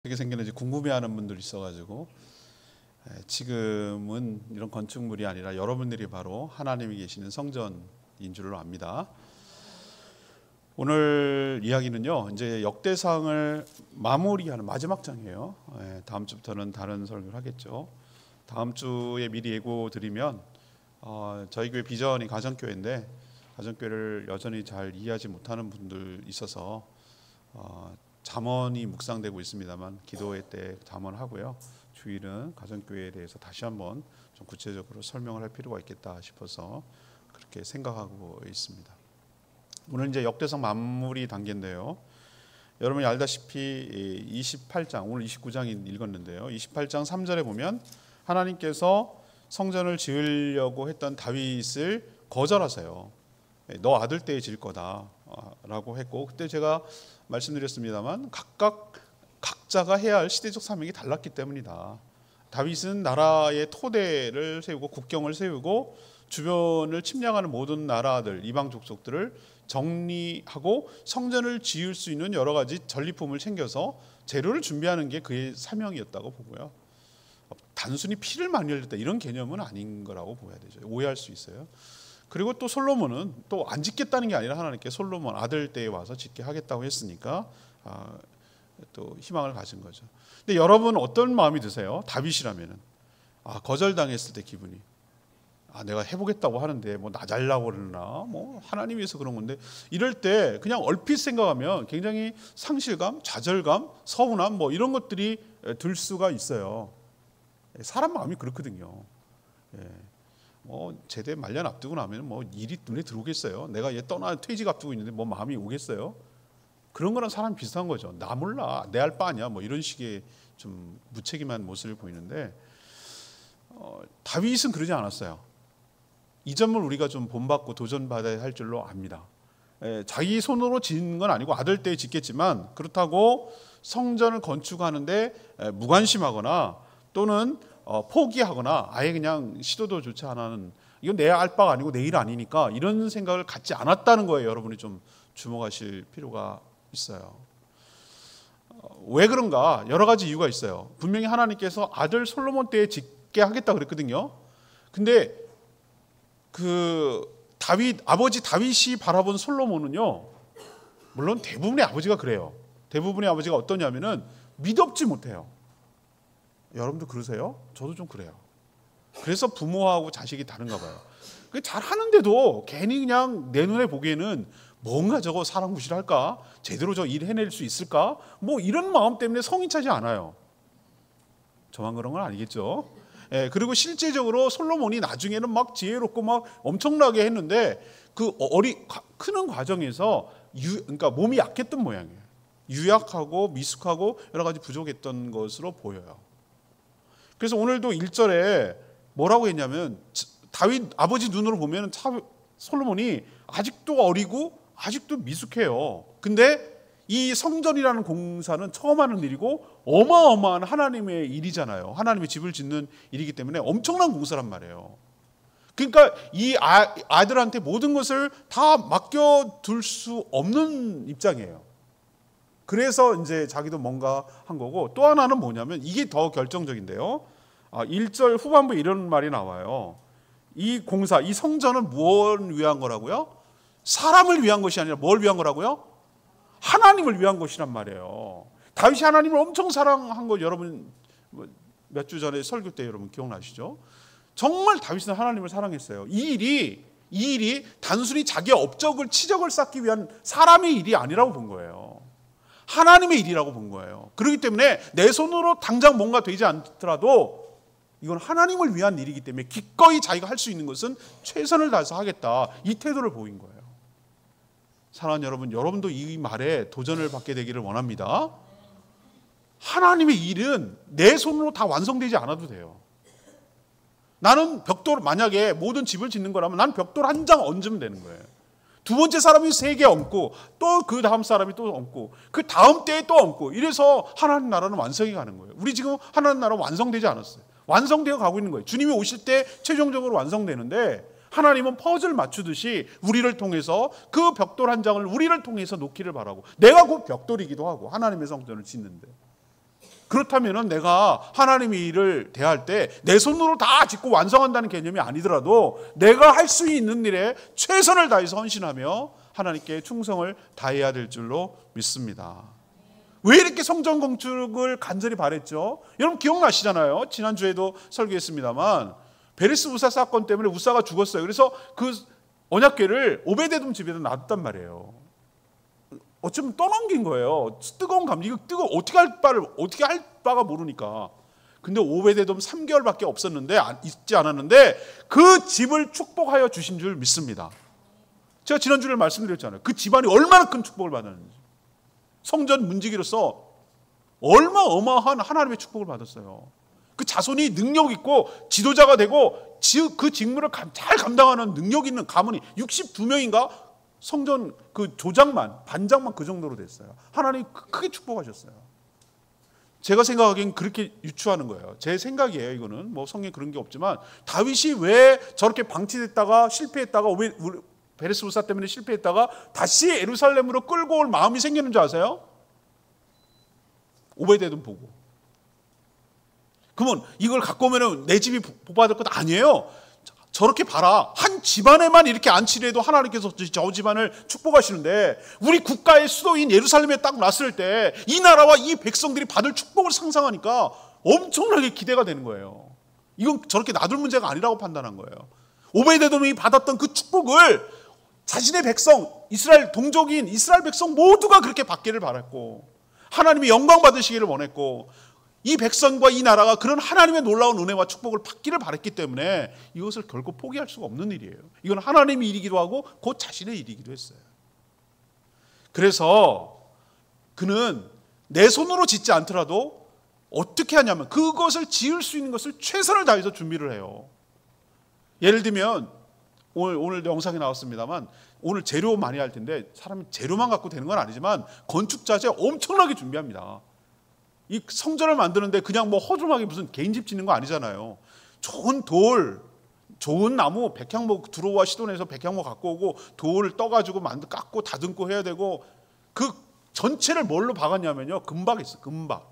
어떻게 생겼는지 궁금해하는 분들이 있어가지고 지금은 이런 건축물이 아니라 여러분들이 바로 하나님이 계시는 성전인 줄로 압니다. 오늘 이야기는요, 이제 역대상을 마무리하는 마지막 장이에요. 다음 주부터는 다른 설교를 하겠죠. 다음 주에 미리 예고 드리면 저희 교회 비전이 가정교회인데 가정교회를 여전히 잘 이해하지 못하는 분들 있어서 잠언이 묵상되고 있습니다만 기도회 때 잠언하고요. 주일은 가정교회에 대해서 다시 한번 좀 구체적으로 설명을 할 필요가 있겠다 싶어서 그렇게 생각하고 있습니다. 오늘 이제 역대상 마무리 단계인데요. 여러분이 알다시피 28장, 오늘 29장 읽었는데요. 28장 3절에 보면 하나님께서 성전을 지으려고 했던 다윗을 거절하세요. 너 아들 때에 지을 거다 라고 했고, 그때 제가 말씀드렸습니다만 각자가 해야 할 시대적 사명이 달랐기 때문이다. 다윗은 나라의 토대를 세우고 국경을 세우고 주변을 침략하는 모든 나라들, 이방 족속들을 정리하고 성전을 지을 수 있는 여러 가지 전리품을 챙겨서 재료를 준비하는 게 그의 사명이었다고 보고요. 단순히 피를 많이 흘렸다 이런 개념은 아닌 거라고 보아야 되죠. 오해할 수 있어요. 그리고 또 솔로몬은 또 안 짓겠다는 게 아니라 하나님께 솔로몬 아들 때에 와서 짓게 하겠다고 했으니까 또 희망을 가진 거죠. 근데 여러분 어떤 마음이 드세요? 다윗이라면은 거절당했을 때 기분이 내가 해보겠다고 하는데 뭐 나 잘라고 그러나 뭐 하나님 위해서 그런 건데 이럴 때 그냥 얼핏 생각하면 굉장히 상실감, 좌절감, 서운함 뭐 이런 것들이 들 수가 있어요. 사람 마음이 그렇거든요. 제대 말년 앞두고 나면 뭐 일이 눈에 들어오겠어요. 내가 얘 퇴직 앞두고 있는데 뭐 마음이 오겠어요. 그런 거랑 사람 비슷한 거죠. 나 몰라, 내 알 바 아니야. 뭐 이런 식의 좀 무책임한 모습을 보이는데 다윗은 그러지 않았어요. 이 점을 우리가 좀 본받고 도전받아야 할 줄로 압니다. 자기 손으로 짓는 건 아니고 아들 때에 짓겠지만 그렇다고 성전을 건축하는데 무관심하거나 또는 포기하거나 아예 그냥 시도도 조차 안 하는, 이건 내 알 바가 아니고 내 일 아니니까 이런 생각을 갖지 않았다는 거예요. 여러분이 좀 주목하실 필요가 있어요. 왜 그런가? 여러 가지 이유가 있어요. 분명히 하나님께서 아들 솔로몬 때에 짓게 하겠다 그랬거든요. 근데 아버지 다윗이 바라본 솔로몬은요, 물론 대부분의 아버지가 그래요. 대부분의 아버지가 어떠냐면은 믿업지 못해요. 여러분도 그러세요? 저도 좀 그래요. 그래서 부모하고 자식이 다른가 봐요. 잘 하는데도 괜히 그냥 내 눈에 보기에는 뭔가 저거 사람 무시할까? 제대로 저 일 해낼 수 있을까? 뭐 이런 마음 때문에 성이 차지 않아요. 저만 그런 건 아니겠죠. 그리고 실제적으로 솔로몬이 나중에는 막 지혜롭고 막 엄청나게 했는데 크는 과정에서 그러니까 몸이 약했던 모양이에요. 유약하고 미숙하고 여러 가지 부족했던 것으로 보여요. 그래서 오늘도 1절에 뭐라고 했냐면 다윗 아버지 눈으로 보면 솔로몬이 아직도 어리고 아직도 미숙해요. 근데 이 성전이라는 공사는 처음 하는 일이고 어마어마한 하나님의 일이잖아요. 하나님의 집을 짓는 일이기 때문에 엄청난 공사란 말이에요. 그러니까 이 아들한테 모든 것을 다 맡겨둘 수 없는 입장이에요. 그래서 이제 자기도 뭔가 한 거고, 또 하나는 뭐냐면 이게 더 결정적인데요. 1절 후반부에 이런 말이 나와요. 이 공사, 이 성전은 무엇을 위한 거라고요? 사람을 위한 것이 아니라 뭘 위한 거라고요? 하나님을 위한 것이란 말이에요. 다윗이 하나님을 엄청 사랑한 거 여러분 몇 주 전에 설교 때 여러분 기억나시죠? 정말 다윗은 하나님을 사랑했어요. 이 일이 단순히 자기의 업적을 치적을 쌓기 위한 사람의 일이 아니라고 본 거예요. 하나님의 일이라고 본 거예요. 그렇기 때문에 내 손으로 당장 뭔가 되지 않더라도 이건 하나님을 위한 일이기 때문에 기꺼이 자기가 할 수 있는 것은 최선을 다해서 하겠다, 이 태도를 보인 거예요. 사랑하는 여러분, 여러분도 이 말에 도전을 받게 되기를 원합니다. 하나님의 일은 내 손으로 다 완성되지 않아도 돼요. 나는 만약에 모든 집을 짓는 거라면 난 벽돌 한 장 얹으면 되는 거예요. 두 번째 사람이 3개 얹고 또 그 다음 사람이 또 얹고 그 다음 때에 또 얹고, 이래서 하나님 나라는 완성이 가는 거예요. 우리 지금 하나님 나라 완성되지 않았어요. 완성되어 가고 있는 거예요. 주님이 오실 때 최종적으로 완성되는데 하나님은 퍼즐 맞추듯이 우리를 통해서 그 벽돌 한 장을 우리를 통해서 놓기를 바라고, 내가 곧 벽돌이기도 하고 하나님의 성전을 짓는데 그렇다면 내가 하나님의 일을 대할 때 내 손으로 다 짓고 완성한다는 개념이 아니더라도 내가 할 수 있는 일에 최선을 다해서 헌신하며 하나님께 충성을 다해야 될 줄로 믿습니다. 왜 이렇게 성전 건축을 간절히 바랬죠? 여러분 기억나시잖아요. 지난주에도 설교했습니다만 베레스 우사 사건 때문에 우사가 죽었어요. 그래서 그 언약궤를 오베데돔 집에다 놔뒀단 말이에요. 어쩌면 떠넘긴 거예요. 뜨거운 감정, 이거 어떻게 할 바가 모르니까. 근데 오베데돔 3개월밖에 있지 않았는데 그 집을 축복하여 주신 줄 믿습니다. 제가 지난주에 말씀드렸잖아요. 그 집안이 얼마나 큰 축복을 받았는지. 성전 문지기로서 얼마 어마어마한 하나님의 축복을 받았어요. 그 자손이 능력 있고 지도자가 되고 그 직무를 잘 감당하는 능력 있는 가문이 62명인가 성전 그 반장만 그 정도로 됐어요. 하나님이 크게 축복하셨어요. 제가 생각하기엔 그렇게 유추하는 거예요. 제 생각이에요. 이거는 뭐 성경에 그런 게 없지만 다윗이 왜 저렇게 방치됐다가 실패했다가 베레스 우사 때문에 실패했다가 다시 예루살렘으로 끌고 올 마음이 생기는 줄 아세요? 오베데돔 보고. 그러면 이걸 갖고 오면 내 집이 복받을 것 아니에요. 저렇게 봐라. 한 집안에만 이렇게 안치를 해도 하나님께서 저 집안을 축복하시는데 우리 국가의 수도인 예루살렘에 딱 놨을 때 이 나라와 이 백성들이 받을 축복을 상상하니까 엄청나게 기대가 되는 거예요. 이건 저렇게 놔둘 문제가 아니라고 판단한 거예요. 오베데돔이 받았던 그 축복을 자신의 백성, 이스라엘 동족인 이스라엘 백성 모두가 그렇게 받기를 바랐고 하나님이 영광 받으시기를 원했고 이 백성과 이 나라가 그런 하나님의 놀라운 은혜와 축복을 받기를 바랐기 때문에 이것을 결코 포기할 수가 없는 일이에요. 이건 하나님의 일이기도 하고 곧 자신의 일이기도 했어요. 그래서 그는 내 손으로 짓지 않더라도 어떻게 하냐면 그것을 지을 수 있는 것을 최선을 다해서 준비를 해요. 예를 들면 오늘 영상에 나왔습니다만 오늘 재료 많이 할 텐데 사람이 재료만 갖고 되는 건 아니지만 건축 자재 엄청나게 준비합니다. 이 성전을 만드는데 그냥 뭐 허름하게 무슨 개인 집 짓는 거 아니잖아요. 좋은 돌, 좋은 나무, 백향목 두로와 시돈에서 백향목 갖고 오고 돌을 떠가지고 깎고 다듬고 해야 되고 그 전체를 뭘로 박았냐면요. 금박이 있어요. 금박.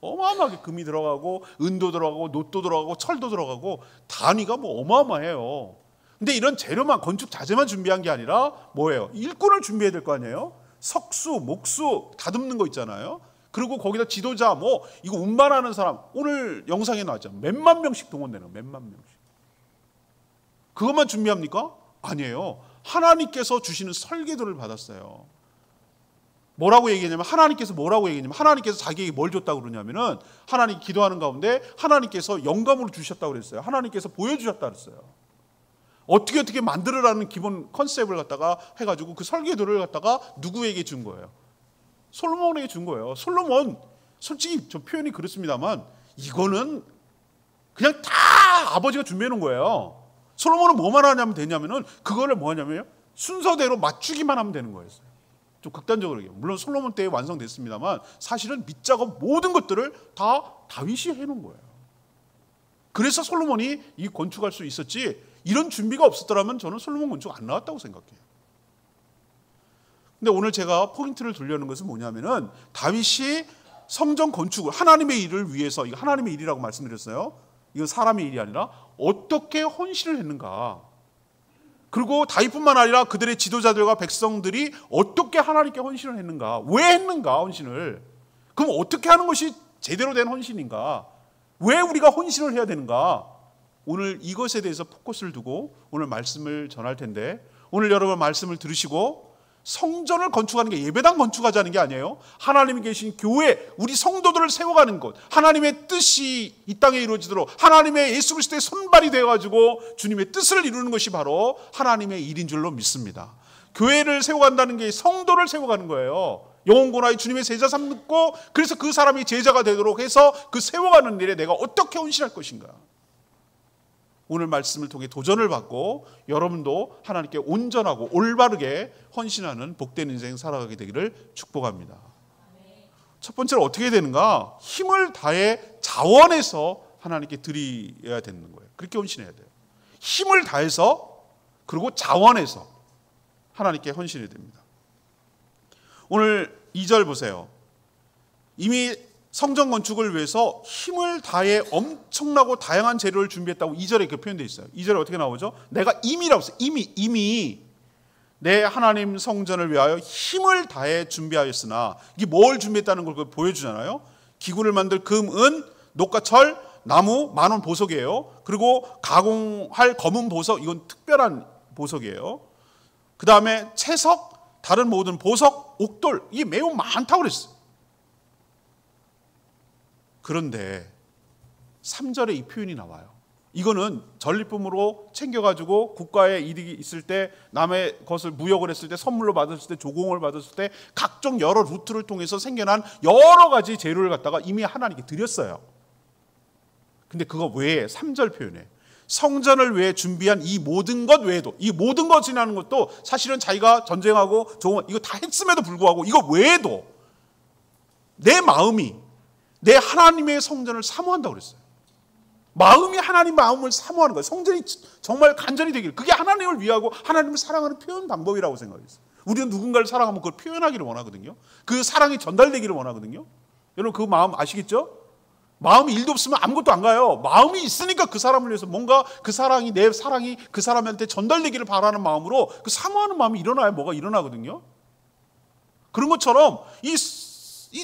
어마어마하게 금이 들어가고 은도 들어가고 놋도 들어가고 철도 들어가고 단위가 뭐 어마어마해요. 근데 이런 재료만 건축 자재만 준비한 게 아니라 뭐예요? 일꾼을 준비해야 될 거 아니에요? 석수, 목수 다듬는 거 있잖아요. 그리고 거기다 지도자 이거 운반하는 사람 오늘 영상에 나왔죠. 몇만 명씩 동원되는 몇만 명씩. 그것만 준비합니까? 아니에요. 하나님께서 주시는 설계도를 받았어요. 뭐라고 얘기했냐면 하나님께서 자기에게 뭘 줬다고 그러냐면은 하나님 기도하는 가운데 하나님께서 영감으로 주셨다고 그랬어요. 하나님께서 보여주셨다고 그랬어요. 어떻게 만들으라는 기본 컨셉을 갖다가 해가지고 그 설계도를 갖다가 누구에게 준 거예요? 솔로몬에게 준 거예요. 솔로몬 솔직히 저 표현이 그렇습니다만 이거는 그냥 다 아버지가 준비해 놓은 거예요. 솔로몬은 뭐만 하냐면 되냐면은 그거를 뭐 하냐면요 순서대로 맞추기만 하면 되는 거였어요. 좀 극단적으로 얘기해요. 물론 솔로몬 때에 완성됐습니다만 사실은 밑작업 모든 것들을 다 다윗이 해놓은 거예요. 그래서 솔로몬이 이 건축할 수 있었지 이런 준비가 없었더라면 저는 솔로몬 건축 안 나왔다고 생각해요. 근데 오늘 제가 포인트를 두려는 것은 뭐냐면은 다윗이 성전 건축을 하나님의 일을 위해서 이거 하나님의 일이라고 말씀드렸어요. 이건 사람의 일이 아니라 어떻게 헌신을 했는가. 그리고 다윗뿐만 아니라 그들의 지도자들과 백성들이 어떻게 하나님께 헌신을 했는가. 왜 했는가 헌신을. 그럼 어떻게 하는 것이 제대로 된 헌신인가. 왜 우리가 헌신을 해야 되는가. 오늘 이것에 대해서 포커스를 두고 오늘 말씀을 전할 텐데 오늘 여러분 말씀을 들으시고 성전을 건축하는 게 예배당 건축하자는 게 아니에요. 하나님이 계신 교회, 우리 성도들을 세워가는 것, 하나님의 뜻이 이 땅에 이루어지도록 하나님의 예수 그리스도의 손발이 되어가지고 주님의 뜻을 이루는 것이 바로 하나님의 일인 줄로 믿습니다. 교회를 세워간다는 게 성도를 세워가는 거예요. 영혼고나의 주님의 제자 삼고 그래서 그 사람이 제자가 되도록 해서 그 세워가는 일에 내가 어떻게 헌신할 것인가. 오늘 말씀을 통해 도전을 받고 여러분도 하나님께 온전하고 올바르게 헌신하는 복된 인생 살아가게 되기를 축복합니다. 첫 번째로 어떻게 되는가? 힘을 다해 자원해서 하나님께 드려야 되는 거예요. 그렇게 헌신해야 돼요. 힘을 다해서 그리고 자원해서 하나님께 헌신해야 됩니다. 오늘 2절 보세요. 이미 성전 건축을 위해서 힘을 다해 엄청나고 다양한 재료를 준비했다고 2절에 그 표현되어 있어요. 2절에 어떻게 나오죠? 내가 이미라고 했어요. 이미 내 하나님 성전을 위하여 힘을 다해 준비하였으나, 이게 뭘 준비했다는 걸 보여주잖아요. 기구를 만들 금, 은, 녹과 철, 나무, 만원 보석이에요. 그리고 가공할 검은 보석, 이건 특별한 보석이에요. 그 다음에 채석, 다른 모든 보석, 옥돌, 이게 매우 많다고 그랬어요. 그런데 3절에 이 표현이 나와요. 이거는 전리품으로 챙겨가지고 국가에 이득이 있을 때, 남의 것을 무역을 했을 때, 선물로 받았을 때, 조공을 받았을 때, 각종 여러 루트를 통해서 생겨난 여러 가지 재료를 갖다가 이미 하나님께 드렸어요. 근데 그거 외에 3절 표현에 성전을 위해 준비한 이 모든 것 외에도, 이 모든 것이라는 것도 사실은 자기가 전쟁하고 조공, 이거 다 했음에도 불구하고 이거 외에도 내 마음이 내 하나님의 성전을 사모한다고 그랬어요. 마음이 하나님 마음을 사모하는 거예요. 성전이 정말 간절히 되기를. 그게 하나님을 위하고 하나님을 사랑하는 표현 방법이라고 생각했어요. 우리는 누군가를 사랑하면 그걸 표현하기를 원하거든요. 그 사랑이 전달되기를 원하거든요. 여러분 그 마음 아시겠죠? 마음이 일도 없으면 아무것도 안 가요. 마음이 있으니까 그 사람을 위해서 뭔가 그 사랑이, 내 사랑이 그 사람한테 전달되기를 바라는 마음으로 그 사모하는 마음이 일어나야 뭐가 일어나거든요. 그런 것처럼 이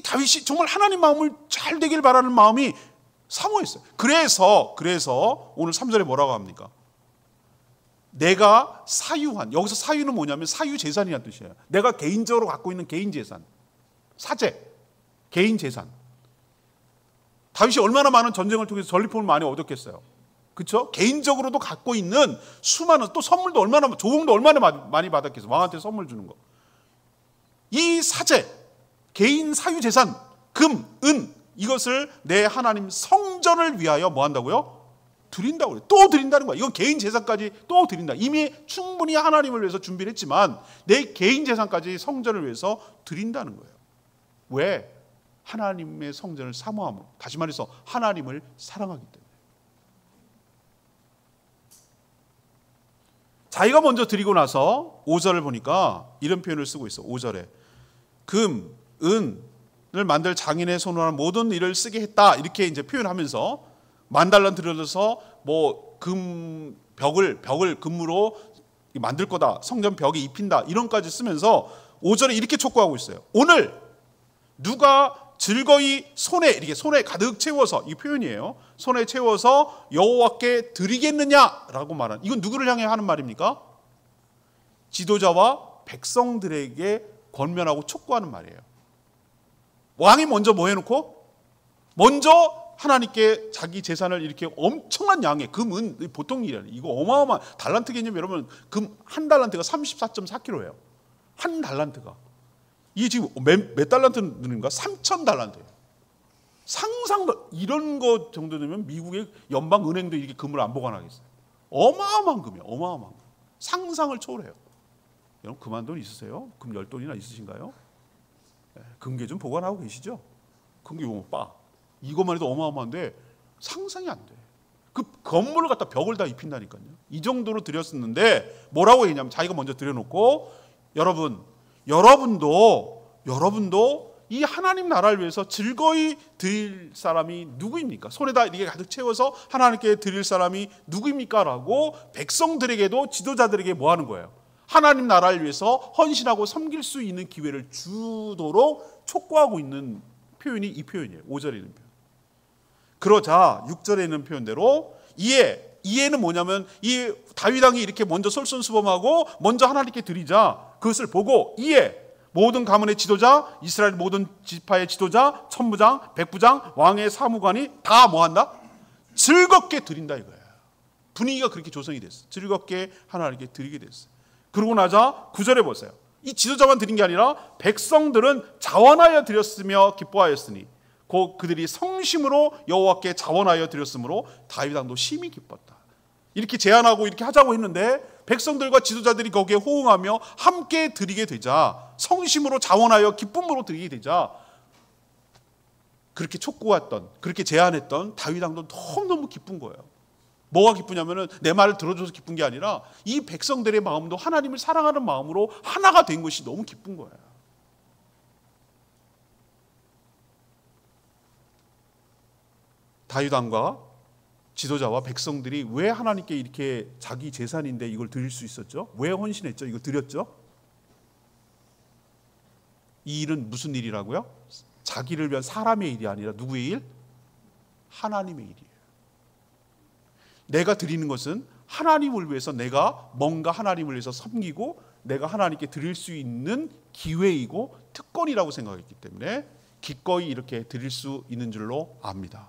다윗이 정말 하나님 마음을 잘 되길 바라는 마음이 사모했어요. 그래서 오늘 3절에 뭐라고 합니까? 내가 사유한, 여기서 사유는 뭐냐면 사유재산이라는 뜻이에요. 내가 개인적으로 갖고 있는 개인재산, 사재, 개인재산. 다윗이 얼마나 많은 전쟁을 통해서 전리품을 많이 얻었겠어요. 그렇죠? 개인적으로도 갖고 있는 수많은, 또 선물도 얼마나, 조공도 얼마나 많이 받았겠어요. 왕한테 선물 주는 거. 이 사재, 개인 사유재산, 금, 은, 이것을 내 하나님 성전을 위하여 뭐 한다고요? 드린다고 그래요. 또 드린다는 거야. 이건 개인 재산까지 또 드린다. 이미 충분히 하나님을 위해서 준비를 했지만 내 개인 재산까지 성전을 위해서 드린다는 거예요. 왜? 하나님의 성전을 사모함으로. 다시 말해서 하나님을 사랑하기 때문에. 자기가 먼저 드리고 나서 5절을 보니까 이런 표현을 쓰고 있어. 5절에 금, 은을 만들 장인의 손으로 하는 모든 일을 쓰게 했다. 이렇게 이제 표현하면서 10,000달러 들여서 뭐 벽을 금으로 만들 거다. 성전 벽에 입힌다. 이런까지 쓰면서 5절에 이렇게 촉구하고 있어요. 오늘 누가 즐거이 손에 가득 채워서, 이 표현이에요. 손에 채워서 여호와께 드리겠느냐라고 말하는, 이건 누구를 향해 하는 말입니까? 지도자와 백성들에게 권면하고 촉구하는 말이에요. 왕이 먼저 뭐 해놓고? 먼저 하나님께 자기 재산을 이렇게 엄청난 양의 금은 보통 일이 아니에요. 이거 어마어마한 달란트 개념. 여러분 금 한 달란트가 34.4kg예요. 한 달란트가. 이게 지금 몇 달란트 는가? 3,000달란트예요. 상상도, 이런 거 정도 되면 미국의 연방은행도 이렇게 금을 안 보관하겠어요. 어마어마한 금이에요. 어마어마한 금. 상상을 초월해요. 여러분 금한 돈 있으세요? 금 10돈이나 있으신가요? 금괴 좀 보관하고 계시죠? 금괴 이것만 해도 어마어마한데 상상이 안 돼. 그 건물을 갖다 벽을 다 입힌다니까요. 이 정도로 드렸었는데 뭐라고 했냐면 자기가 먼저 드려놓고, 여러분도 이 하나님 나라를 위해서 즐거이 드릴 사람이 누구입니까? 손에다 이렇게 가득 채워서 하나님께 드릴 사람이 누구입니까? 라고 백성들에게도 지도자들에게 뭐 하는 거예요? 하나님 나라를 위해서 헌신하고 섬길 수 있는 기회를 주도록 촉구하고 있는 표현이 이 표현이에요. 5절에 있는 표현. 그러자 6절에 있는 표현대로 이해는 뭐냐면, 이 다윗 왕이 이렇게 먼저 솔선수범하고 먼저 하나님께 드리자, 그것을 보고 모든 가문의 지도자, 이스라엘 모든 지파의 지도자, 천부장, 백부장, 왕의 사무관이 다 뭐한다? 즐겁게 드린다 이거야. 분위기가 그렇게 조성이 됐어. 즐겁게 하나님께 드리게 됐어. 그러고 나자 9절에 보세요. 이 지도자만 드린 게 아니라 백성들은 자원하여 드렸으며 기뻐하였으니 그들이 성심으로 여호와께 자원하여 드렸으므로 다윗 왕도 심히 기뻤다. 이렇게 제안하고 이렇게 하자고 했는데 백성들과 지도자들이 거기에 호응하며 함께 드리게 되자, 성심으로 자원하여 기쁨으로 드리게 되자, 그렇게 촉구했던, 그렇게 제안했던 다윗 왕도 너무너무 기쁜 거예요. 뭐가 기쁘냐면은 내 말을 들어줘서 기쁜 게 아니라 이 백성들의 마음도 하나님을 사랑하는 마음으로 하나가 된 것이 너무 기쁜 거예요. 다윗 왕과 지도자와 백성들이 왜 하나님께 이렇게 자기 재산인데 이걸 드릴 수 있었죠? 왜 헌신했죠? 이걸 드렸죠? 이 일은 무슨 일이라고요? 자기를 위한 사람의 일이 아니라 누구의 일? 하나님의 일이에요. 내가 드리는 것은 하나님을 위해서 내가 뭔가 하나님을 위해서 섬기고 내가 하나님께 드릴 수 있는 기회이고 특권이라고 생각했기 때문에 기꺼이 이렇게 드릴 수 있는 줄로 압니다.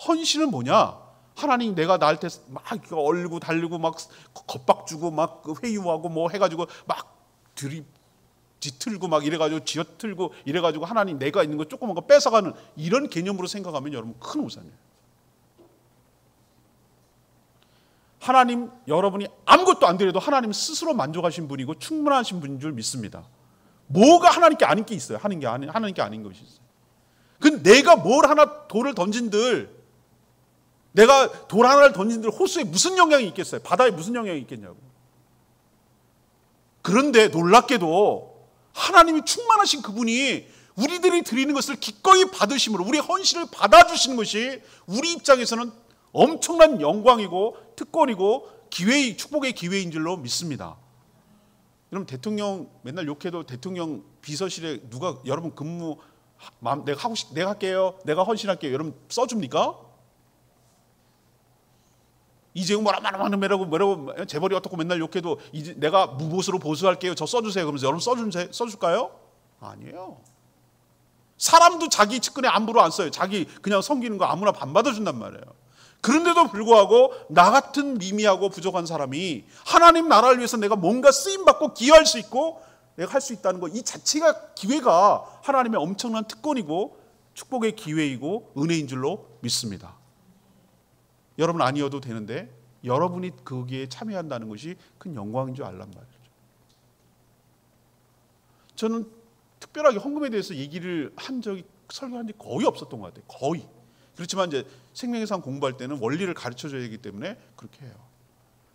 헌신은 뭐냐? 하나님 내가 나한테 막 얼고 달리고 막 겁박 주고 막 회유하고 뭐 해가지고 막 뒤틀고 막 이래가지고 쥐어틀고 이래가지고 하나님 내가 있는 거 조그만 거 뺏어가는 이런 개념으로 생각하면 여러분 큰 오산이에요. 하나님 여러분이 아무것도 안 드려도 하나님 스스로 만족하신 분이고 충분하신 분인 줄 믿습니다. 뭐가 하나님께 아닌 게 있어요? 하나님께 아닌 것이 있어요. 근데 내가 뭘 하나 돌을 던진들 내가 돌 하나를 던진들 호수에 무슨 영향이 있겠어요? 바다에 무슨 영향이 있겠냐고. 그런데 놀랍게도 하나님이 충만하신 그분이 우리들이 드리는 것을 기꺼이 받으심으로 우리 헌신을 받아주시는 것이 우리 입장에서는 엄청난 영광이고 특권이고 기회의 축복의 기회인 줄로 믿습니다. 여러분 대통령 맨날 욕해도 대통령 비서실에 누가 여러분 근무 내가 할게요. 내가 헌신할게요. 여러분 써줍니까? 이재용 뭐라고 재벌이 어떻고 맨날 욕해도 이제 내가 무보수로 보수할게요. 저 써주세요. 그러면서 여러분 써줄까요? 아니에요. 사람도 자기 측근에 안부로 안 써요. 자기 그냥 섬기는 거 아무나 반 받아준단 말이에요. 그런데도 불구하고 나 같은 미미하고 부족한 사람이 하나님 나라를 위해서 내가 뭔가 쓰임받고 기여할 수 있고 내가 할 수 있다는 거 이 자체가 기회가 하나님의 엄청난 특권이고 축복의 기회이고 은혜인 줄로 믿습니다. 여러분 아니어도 되는데 여러분이 거기에 참여한다는 것이 큰 영광인 줄 알란 말이죠. 저는 특별하게 헌금에 대해서 얘기를 한 적이 설교한 지 거의 없었던 것 같아요. 거의. 그렇지만 이제 생명의 상 공부할 때는 원리를 가르쳐줘야 하기 때문에 그렇게 해요.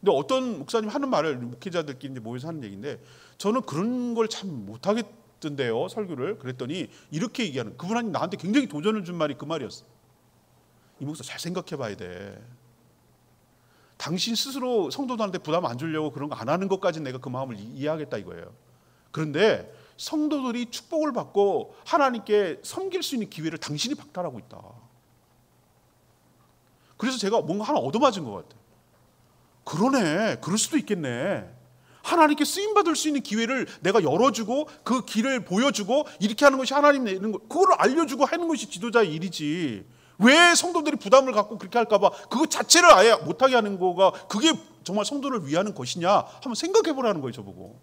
근데 어떤 목사님 하는 말을 목회자들끼리 이제 모여서 하는 얘기인데 저는 그런 걸 참 못하겠던데요. 설교를. 그랬더니 이렇게 얘기하는 그분 하나님 나한테 굉장히 도전을 준 말이 그 말이었어. 이 목사 잘 생각해 봐야 돼. 당신 스스로 성도들한테 부담 안 주려고 그런 거 안 하는 것까지 내가 그 마음을 이해하겠다 이거예요. 그런데 성도들이 축복을 받고 하나님께 섬길 수 있는 기회를 당신이 박탈하고 있다. 그래서 제가 뭔가 하나 얻어맞은 것 같아요. 그러네. 그럴 수도 있겠네. 하나님께 쓰임받을 수 있는 기회를 내가 열어주고 그 길을 보여주고 이렇게 하는 것이 하나님 내는 것 그걸 알려주고 하는 것이 지도자의 일이지. 왜 성도들이 부담을 갖고 그렇게 할까 봐 그거 자체를 아예 못하게 하는 거가 그게 정말 성도를 위하는 것이냐 한번 생각해 보라는 거예요. 저보고.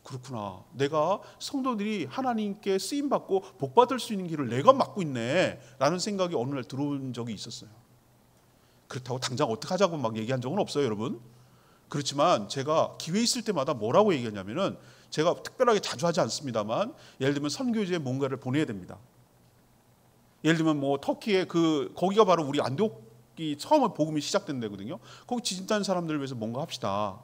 그렇구나. 내가 성도들이 하나님께 쓰임받고 복받을 수 있는 길을 내가 막고 있네 라는 생각이 어느 날 들어온 적이 있었어요. 그렇다고 당장 어떻게 하자고 막 얘기한 적은 없어요. 여러분. 그렇지만 제가 기회 있을 때마다 뭐라고 얘기하냐면은 제가 특별하게 자주 하지 않습니다만 예를 들면 선교지에 뭔가를 보내야 됩니다. 예를 들면 뭐 터키에 거기가 바로 우리 안디옥이 처음 복음이 시작된 데거든요. 거기 지진단 사람들을 위해서 뭔가 합시다.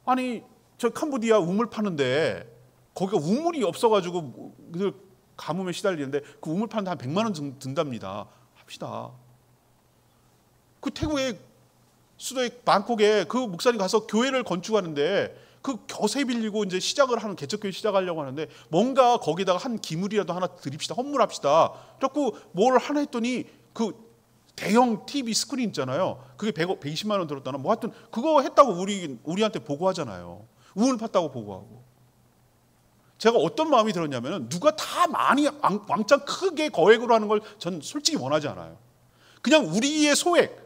아니 저 캄보디아 우물 파는데 거기가 우물이 없어가지고 가뭄에 시달리는데 그 우물 파는데 한 100만 원 든답니다. 합시다. 그 태국의 수도의 방콕에 그 목사님 가서 교회를 건축하는데 그 겨세 빌리고 이제 시작을 하는 개척교회 시작하려고 하는데 뭔가 거기다가 한 기물이라도 하나 드립시다. 헌물합시다. 그래갖고 뭘 하나 했더니 그 대형 TV 스크린 있잖아요. 그게 120만 원 들었다나 뭐 하여튼 그거 했다고 우리한테 보고하잖아요. 우물 팠다고 보고하고. 제가 어떤 마음이 들었냐면 누가 다 많이 왕창 크게 거액으로 하는 걸 전 솔직히 원하지 않아요. 그냥 우리의 소액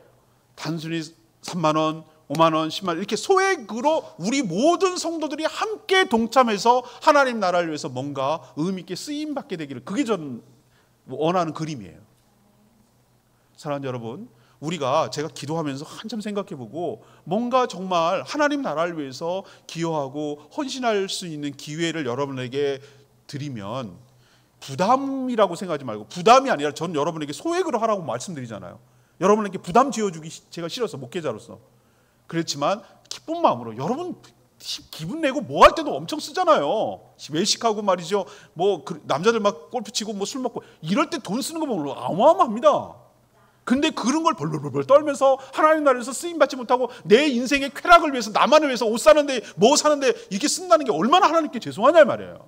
단순히 3만 원 5만 원, 10만 원 이렇게 소액으로 우리 모든 성도들이 함께 동참해서 하나님 나라를 위해서 뭔가 의미 있게 쓰임 받게 되기를 그게 저는 원하는 그림이에요. 사랑하는 여러분, 제가 기도하면서 한참 생각해보고 뭔가 정말 하나님 나라를 위해서 기여하고 헌신할 수 있는 기회를 여러분에게 드리면 부담이라고 생각하지 말고 부담이 아니라 전 여러분에게 소액으로 하라고 말씀드리잖아요. 여러분에게 부담 지어주기 제가 싫어서 목회자로서 그렇지만 기쁜 마음으로 여러분 기분 내고 뭐 할 때도 엄청 쓰잖아요. 외식하고 말이죠. 남자들 막 골프 치고 뭐 술 먹고 이럴 때 돈 쓰는 거 보면 어마어마합니다. 근데 그런 걸 벌벌벌 떨면서 하나님 나라에서 쓰임 받지 못하고 내 인생의 쾌락을 위해서 나만을 위해서 옷 사는데 뭐 사는데 이렇게 쓴다는 게 얼마나 하나님께 죄송하냐 말이에요.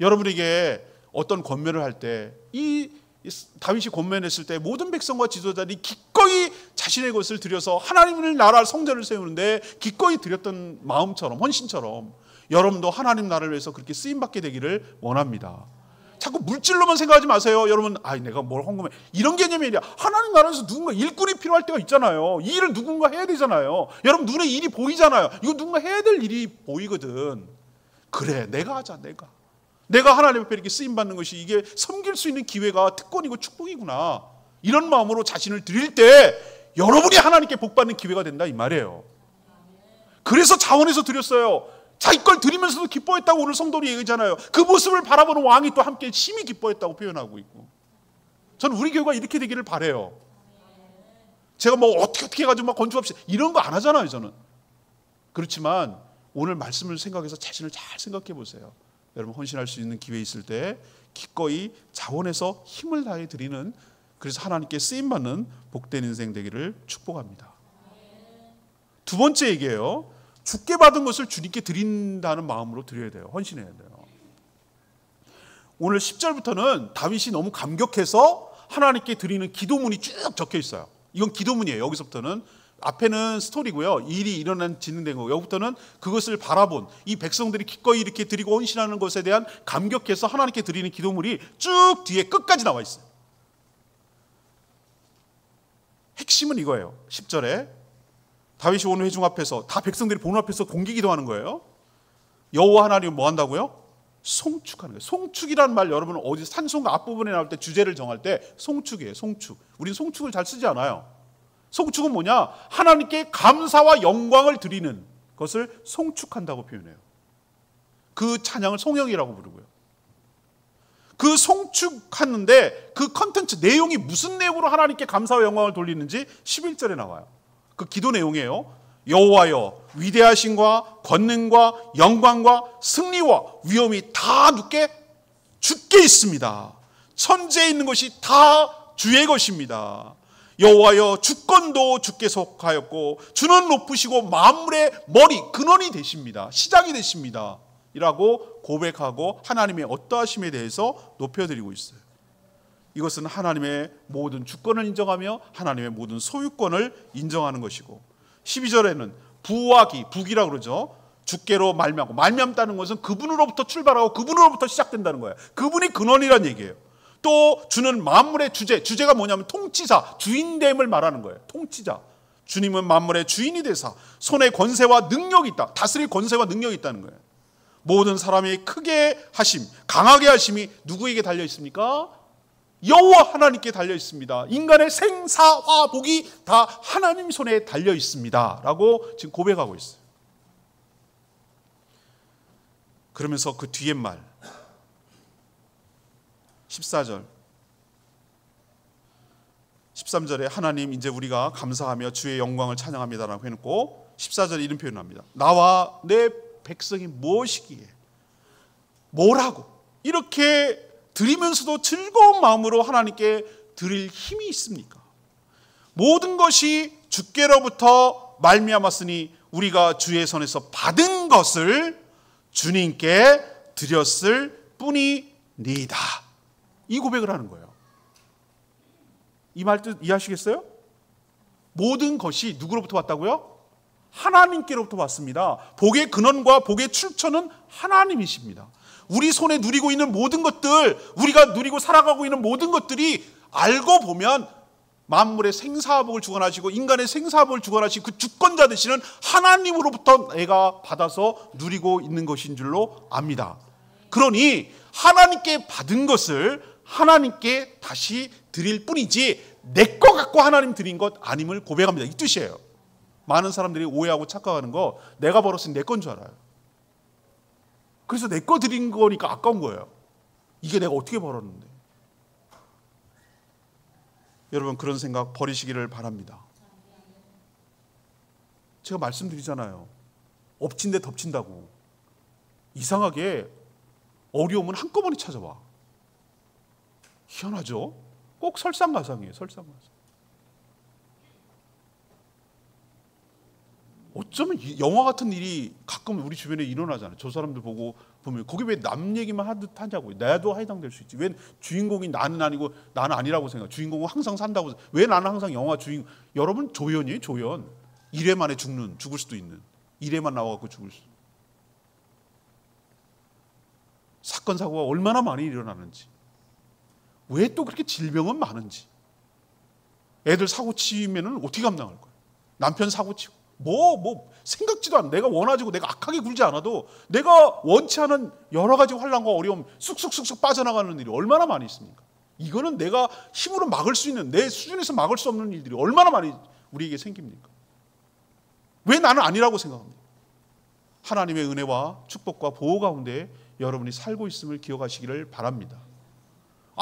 여러분에게 어떤 권면을 할 때 이 다윗이 권면했을 때 모든 백성과 지도자들이 기꺼이 자신의 것을 들여서 하나님의 나라 성전을 세우는데 기꺼이 드렸던 마음처럼 헌신처럼 여러분도 하나님 나라를 위해서 그렇게 쓰임받게 되기를 원합니다. 자꾸 물질로만 생각하지 마세요. 여러분 내가 뭘 헌금해 이런 개념이 아니라 하나님 나라에서 누군가 일꾼이 필요할 때가 있잖아요. 이 일을 누군가 해야 되잖아요. 여러분 눈에 일이 보이잖아요. 이거 누군가 해야 될 일이 보이거든. 그래 내가 하자. 내가 하나님 앞에 이렇게 쓰임받는 것이 이게 섬길 수 있는 기회가 특권이고 축복이구나. 이런 마음으로 자신을 드릴 때 여러분이 하나님께 복받는 기회가 된다 이 말이에요. 그래서 자원해서 드렸어요. 자기 걸 드리면서도 기뻐했다고 오늘 성도들이 얘기하잖아요. 그 모습을 바라보는 왕이 또 함께 심히 기뻐했다고 표현하고 있고. 저는 우리 교회가 이렇게 되기를 바라요. 제가 뭐 어떻게 해가지고 막 건축합시다 이런 거 안 하잖아요 저는. 그렇지만 오늘 말씀을 생각해서 자신을 잘 생각해 보세요. 여러분 헌신할 수 있는 기회 있을 때 기꺼이 자원해서 힘을 다해 드리는, 그래서 하나님께 쓰임받는 복된 인생 되기를 축복합니다. 두 번째 얘기예요. 주께 받은 것을 주님께 드린다는 마음으로 드려야 돼요. 헌신해야 돼요. 오늘 10절부터는 다윗이 너무 감격해서 하나님께 드리는 기도문이 쭉 적혀 있어요. 이건 기도문이에요. 여기서부터는 앞에는 스토리고요. 일이 진행된 거고, 여기부터는 그것을 바라본 이 백성들이 기꺼이 이렇게 드리고 헌신하는 것에 대한 감격해서 하나님께 드리는 기도문이 쭉 뒤에 끝까지 나와 있어요. 핵심은 이거예요. 10절에 다윗이 오는 회중 앞에서 다 백성들이 보는 앞에서 공개 기도하는 거예요. 여호와 하나님은 뭐 한다고요? 송축하는 거예요. 송축이라는 말 여러분 어디 찬송 앞부분에 나올 때 주제를 정할 때 송축이에요. 송축. 우리는 송축을 잘 쓰지 않아요. 송축은 뭐냐? 하나님께 감사와 영광을 드리는 것을 송축한다고 표현해요. 그 찬양을 송영이라고 부르고요. 그 송축하는데 그 컨텐츠 내용이 무슨 내용으로 하나님께 감사와 영광을 돌리는지 11절에 나와요. 그 기도 내용이에요. 여호와여, 위대하심과 권능과 영광과 승리와 위엄이 다 주께 있습니다. 천지에 있는 것이 다 주의 것입니다. 여호와여, 주권도 주께 속하였고 주는 높으시고 만물의 머리 근원이 되십니다. 시작이 되십니다. 이라고 고백하고 하나님의 어떠하심에 대해서 높여드리고 있어요. 이것은 하나님의 모든 주권을 인정하며 하나님의 모든 소유권을 인정하는 것이고, 12절에는 부하기, 북이라고 그러죠. 주께로 말미암다는 것은 그분으로부터 출발하고 그분으로부터 시작된다는 거예요. 그분이 근원이란 얘기예요. 또 주는 만물의 주제가 뭐냐면 통치자, 주인됨을 말하는 거예요. 통치자. 주님은 만물의 주인이 되사 손에 권세와 능력이 있다. 다스릴 권세와 능력이 있다는 거예요. 모든 사람이 크게 하심, 강하게 하심이 누구에게 달려 있습니까? 여호와 하나님께 달려 있습니다. 인간의 생사화복이 다 하나님 손에 달려 있습니다. 라고 지금 고백하고 있어요. 그러면서 그 뒤에 말 14절 13절에 하나님 이제 우리가 감사하며 주의 영광을 찬양합니다라고 해놓고 14절에 이런 표현을 합니다. 나와 내 백성이 무엇이기에 뭐라고 이렇게 드리면서도 즐거운 마음으로 하나님께 드릴 힘이 있습니까? 모든 것이 주께로부터 말미암았으니 우리가 주의 손에서 받은 것을 주님께 드렸을 뿐이니이다. 이 고백을 하는 거예요. 이 말 뜻 이해하시겠어요? 모든 것이 누구로부터 왔다고요? 하나님께로부터 왔습니다. 복의 근원과 복의 출처는 하나님이십니다. 우리 손에 누리고 있는 모든 것들, 우리가 누리고 살아가고 있는 모든 것들이 알고 보면 만물의 생사복을 주관하시고 인간의 생사복을 주관하시고 그 주권자 되시는 하나님으로부터 내가 받아서 누리고 있는 것인 줄로 압니다. 그러니 하나님께 받은 것을 하나님께 다시 드릴 뿐이지 내 거 갖고 하나님 드린 것 아님을 고백합니다. 이 뜻이에요. 많은 사람들이 오해하고 착각하는 거 내가 벌었으니 내 건 줄 알아요. 그래서 내 거 드린 거니까 아까운 거예요. 이게 내가 어떻게 벌었는데. 여러분 그런 생각 버리시기를 바랍니다. 제가 말씀드리잖아요. 엎친 데 덮친다고. 이상하게 어려움은 한꺼번에 찾아와. 희한하죠? 꼭 설상가상이에요. 설상가상. 어쩌면 영화 같은 일이 가끔 우리 주변에 일어나잖아요. 저 사람들 보고 보면 거기 왜 남 얘기만 하냐고요. 나도 해당될 수 있지. 왜 주인공이 나는 아니고 나는 아니라고 생각. 주인공은 항상 산다고. 왜 나는 항상 영화 주인. 여러분 조연이에요. 조연. 1회 만에 죽을 수도 있는. 1회만 나와갖고 죽을 수. 사건 사고가 얼마나 많이 일어나는지. 왜 또 그렇게 질병은 많은지. 애들 사고 치면은 어떻게 감당할 거야. 남편 사고 치고. 생각지도 않아. 내가 원하지고 내가 악하게 굴지 않아도 내가 원치 않은 여러 가지 환난과 어려움 쑥쑥쑥쑥 빠져나가는 일이 얼마나 많이 있습니까? 이거는 내가 힘으로 막을 수 있는, 내 수준에서 막을 수 없는 일들이 얼마나 많이 우리에게 생깁니까? 왜 나는 아니라고 생각합니까? 하나님의 은혜와 축복과 보호 가운데 여러분이 살고 있음을 기억하시기를 바랍니다.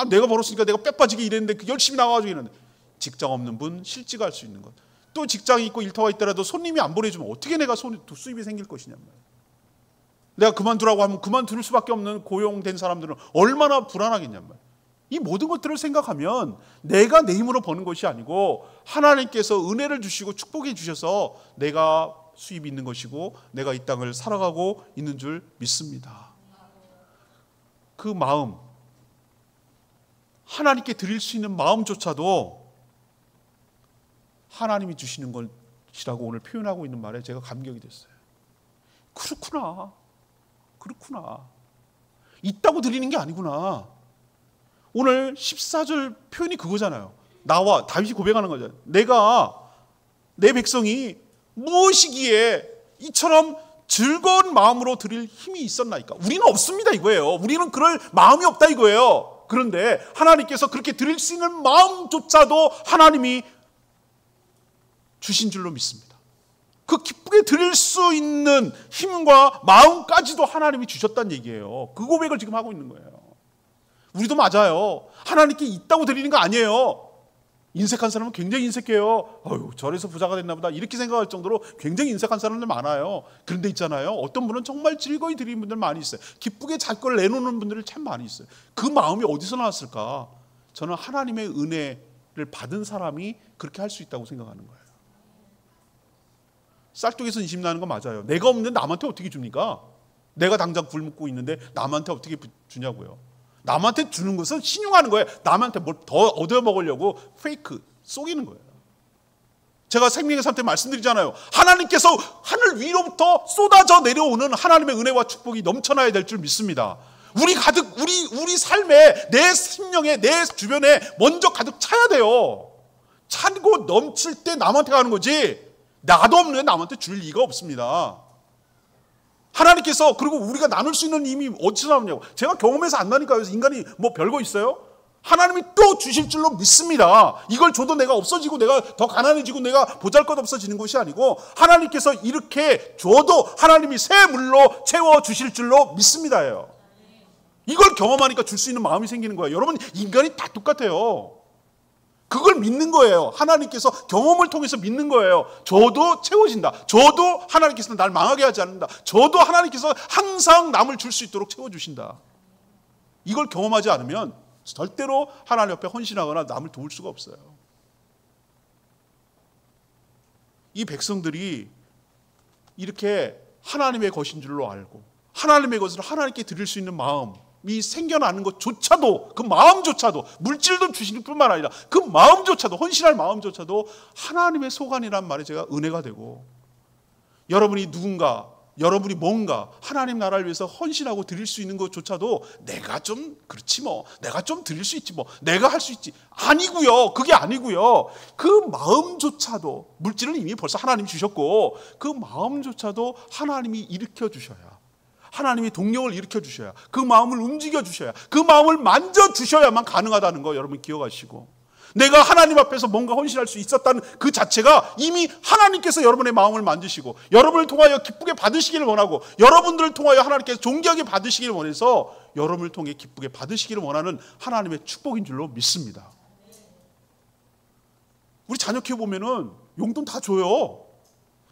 내가 벌었으니까 내가 뼈 빠지게 일했는데 열심히 나와가지고 일했는데. 직장 없는 분 실직할 수 있는 것. 또 직장이 있고 일터가 있더라도 손님이 안 보내주면 어떻게 내가 수입이 생길 것이냐 말이에요. 내가 그만두라고 하면 그만둘 수밖에 없는 고용된 사람들은 얼마나 불안하겠냔 말이에요. 이 모든 것들을 생각하면 내가 내 힘으로 버는 것이 아니고 하나님께서 은혜를 주시고 축복해 주셔서 내가 수입이 있는 것이고 내가 이 땅을 살아가고 있는 줄 믿습니다. 그 마음, 하나님께 드릴 수 있는 마음조차도 하나님이 주시는 것이라고 오늘 표현하고 있는 말에 제가 감격이 됐어요. 그렇구나. 있다고 드리는 게 아니구나. 오늘 14절 표현이 그거잖아요. 나와 다윗이 고백하는 거잖아요. 내 백성이 무엇이기에 이처럼 즐거운 마음으로 드릴 힘이 있었나이까. 우리는 없습니다 이거예요. 우리는 그럴 마음이 없다 이거예요. 그런데 하나님께서 그렇게 드릴 수 있는 마음조차도 하나님이 주신 줄로 믿습니다. 그 기쁘게 드릴 수 있는 힘과 마음까지도 하나님이 주셨다는 얘기예요. 그 고백을 지금 하고 있는 거예요. 우리도 맞아요. 하나님께 있다고 드리는 거 아니에요. 인색한 사람은 굉장히 인색해요. 저래서 부자가 됐나 보다 이렇게 생각할 정도로 굉장히 인색한 사람들 많아요. 그런데 있잖아요. 어떤 분은 정말 즐거이 드리는 분들 많이 있어요. 기쁘게 자기 걸 내놓는 분들이 참 많이 있어요. 그 마음이 어디서 나왔을까? 저는 하나님의 은혜를 받은 사람이 그렇게 할 수 있다고 생각하는 거예요. 쌀떡에서 인심 나는 거 맞아요. 내가 없는데 남한테 어떻게 줍니까? 내가 당장 굶고 있는데 남한테 어떻게 주냐고요. 남한테 주는 것은 신용하는 거예요. 남한테 뭘 더 얻어 먹으려고 페이크 속이는 거예요. 제가 생명의 삶 때 말씀드리잖아요. 하나님께서 하늘 위로부터 쏟아져 내려오는 하나님의 은혜와 축복이 넘쳐나야 될 줄 믿습니다. 우리 삶에, 내 심령에, 내 주변에 먼저 가득 차야 돼요. 차고 넘칠 때 남한테 가는 거지. 나도 없는데 남한테 줄 리가 없습니다. 하나님께서, 그리고 우리가 나눌 수 있는 힘이 어디서 나오냐고. 제가 경험해서 안 나니까요. 인간이 뭐 별거 있어요? 하나님이 또 주실 줄로 믿습니다. 이걸 줘도 내가 없어지고 내가 더 가난해지고 내가 보잘것없어지는 것이 아니고 하나님께서 이렇게 줘도 하나님이 새 물로 채워주실 줄로 믿습니다예요. 이걸 경험하니까 줄 수 있는 마음이 생기는 거예요. 여러분, 인간이 다 똑같아요. 그걸 믿는 거예요. 하나님께서 경험을 통해서 믿는 거예요. 저도 채워진다. 저도 하나님께서 날 망하게 하지 않는다. 저도 하나님께서 항상 남을 줄 수 있도록 채워주신다. 이걸 경험하지 않으면 절대로 하나님 앞에 헌신하거나 남을 도울 수가 없어요. 이 백성들이 이렇게 하나님의 것인 줄로 알고 하나님의 것을 하나님께 드릴 수 있는 마음이 생겨나는 것조차도, 그 마음조차도, 물질도 주시는 뿐만 아니라 그 마음조차도, 헌신할 마음조차도 하나님의 소관이란 말에 제가 은혜가 되고, 여러분이 누군가, 여러분이 뭔가 하나님 나라를 위해서 헌신하고 드릴 수 있는 것조차도 내가 좀 그렇지 뭐, 내가 좀 드릴 수 있지 뭐, 내가 할 수 있지, 아니고요. 그게 아니고요. 그 마음조차도, 물질은 이미 벌써 하나님이 주셨고 그 마음조차도 하나님이 일으켜 주셔야, 하나님이 동력을 일으켜 주셔야, 그 마음을 움직여 주셔야, 그 마음을 만져 주셔야만 가능하다는 거 여러분 기억하시고, 내가 하나님 앞에서 뭔가 헌신할 수 있었다는 그 자체가 이미 하나님께서 여러분의 마음을 만지시고 여러분을 통하여 기쁘게 받으시기를 원하고, 여러분들을 통하여 하나님께서 존귀하게 받으시기를 원해서 여러분을 통해 기쁘게 받으시기를 원하는 하나님의 축복인 줄로 믿습니다. 우리 자녀 키워보면은 용돈 다 줘요.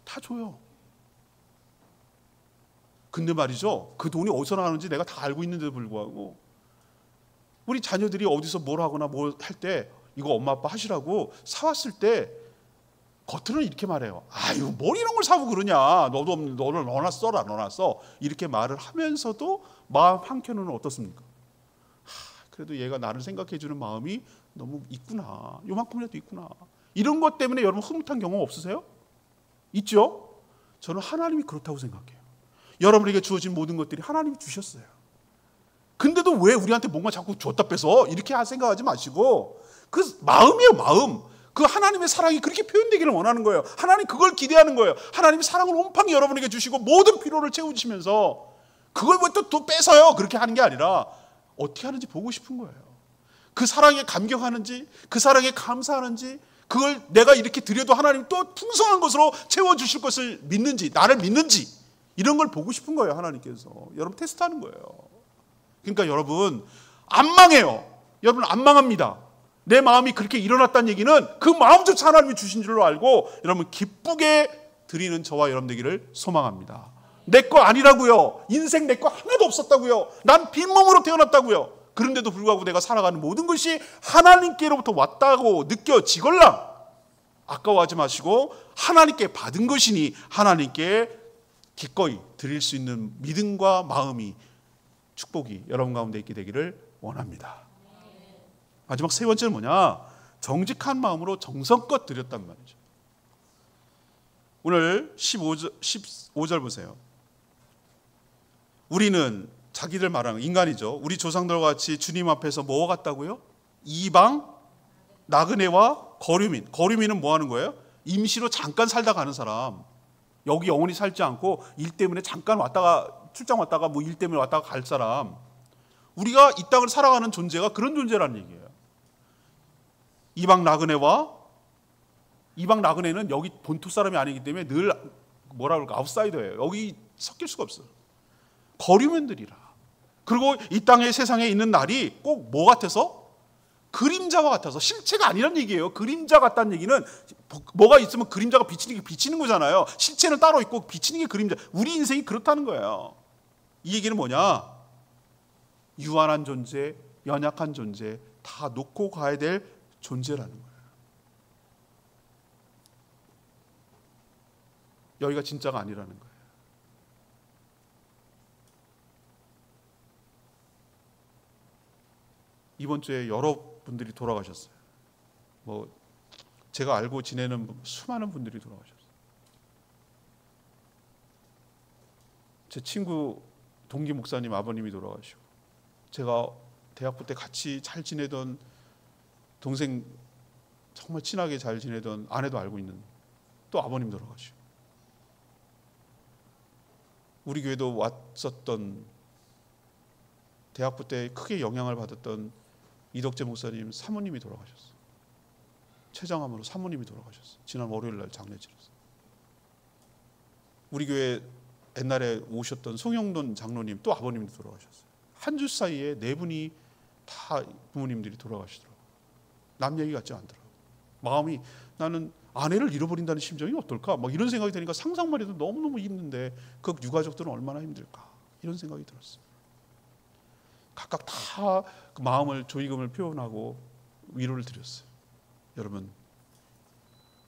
다 줘요. 근데 말이죠, 그 돈이 어디서 나오는지 내가 다 알고 있는데도 불구하고 우리 자녀들이 어디서 뭘 하거나 뭘 할 때 이거 엄마 아빠 하시라고 사왔을 때 겉으로는 이렇게 말해요. 아유, 뭘 이런 걸 사고 그러냐. 너도 없는 너를 너나 써라, 너나 써. 이렇게 말을 하면서도 마음 한켠으로는 어떻습니까? 그래도 얘가 나를 생각해 주는 마음이 너무 있구나. 요만큼이라도 있구나. 이런 것 때문에 여러분 흐뭇한 경험 없으세요? 있죠? 저는 하나님이 그렇다고 생각해요. 여러분에게 주어진 모든 것들이 하나님이 주셨어요. 근데도 왜 우리한테 뭔가 자꾸 줬다 빼서 이렇게 생각하지 마시고 그 마음이에요, 마음. 그 하나님의 사랑이 그렇게 표현되기를 원하는 거예요. 하나님 그걸 기대하는 거예요. 하나님이 사랑을 온팡이 여러분에게 주시고 모든 필요를 채워주시면서 그걸 왜 또 뺏어요? 그렇게 하는 게 아니라 어떻게 하는지 보고 싶은 거예요. 그 사랑에 감격하는지, 그 사랑에 감사하는지, 그걸 내가 이렇게 드려도 하나님 또 풍성한 것으로 채워주실 것을 믿는지, 나를 믿는지, 이런 걸 보고 싶은 거예요. 하나님께서 여러분 테스트하는 거예요. 그러니까 여러분 안 망해요. 여러분 안 망합니다. 내 마음이 그렇게 일어났다는 얘기는 그 마음조차 하나님이 주신 줄로 알고 여러분 기쁘게 드리는 저와 여러분 되기를 소망합니다. 내 거 아니라고요. 인생 내 거 하나도 없었다고요. 난 빈몸으로 태어났다고요. 그런데도 불구하고 내가 살아가는 모든 것이 하나님께로부터 왔다고 느껴지걸랑 아까워하지 마시고 하나님께 받은 것이니 하나님께 기꺼이 드릴 수 있는 믿음과 마음이, 축복이 여러분 가운데 있게 되기를 원합니다. 마지막 세 번째는 뭐냐? 정직한 마음으로 정성껏 드렸단 말이죠. 오늘 15절 보세요. 우리는, 자기들 말하는 인간이죠. 우리 조상들과 같이 주님 앞에서 뭐 같다고요? 이방, 나그네와 거류민. 거류민은 뭐 하는 거예요? 임시로 잠깐 살다 가는 사람. 여기 영원히 살지 않고 일 때문에 잠깐 왔다가 출장 왔다가 뭐 일 때문에 왔다가 갈 사람. 우리가 이 땅을 살아가는 존재가 그런 존재라는 얘기예요. 이방 나그네는 여기 본토 사람이 아니기 때문에 늘 뭐라 그럴까 아웃사이더예요. 여기 섞일 수가 없어요. 거류민들이라. 그리고 이 땅의 세상에 있는 날이 꼭 뭐 같아서? 그림자와 같아서. 실체가 아니란 얘기예요. 그림자 같다는 얘기는 뭐가 있으면 그림자가 비치는 게 비치는 거잖아요. 실체는 따로 있고 비치는 게 그림자. 우리 인생이 그렇다는 거예요. 이 얘기는 뭐냐? 유한한 존재, 연약한 존재 다 놓고 가야 될 존재라는 거예요. 여기가 진짜가 아니라는 거예요. 이번 주에 여러분들이 돌아가셨어요. 뭐 제가 알고 지내는 수많은 분들이 돌아가셨어요. 제 친구 동기 목사님 아버님이 돌아가시고, 제가 대학부 때 같이 잘 지내던 동생, 정말 친하게 잘 지내던 아내도 알고 있는 또 아버님 돌아가시고, 우리 교회도 왔었던 대학부 때 크게 영향을 받았던 이덕재 목사님 사모님이 돌아가셨어요. 췌장암으로 사모님이 돌아가셨어요. 지난 월요일 날 장례 치렀어요. 우리 교회 옛날에 오셨던 송영돈 장로님 또 아버님도 돌아가셨어요. 한 주 사이에 네 분이 다 부모님들이 돌아가시더라고요. 남 얘기 같지 않더라고요. 마음이, 나는 아내를 잃어버린다는 심정이 어떨까? 막 이런 생각이 드니까 상상만 해도 너무너무 힘든데 그 유가족들은 얼마나 힘들까? 이런 생각이 들었어요. 각각 다 그 마음을, 조의금을 표현하고 위로를 드렸어요. 여러분,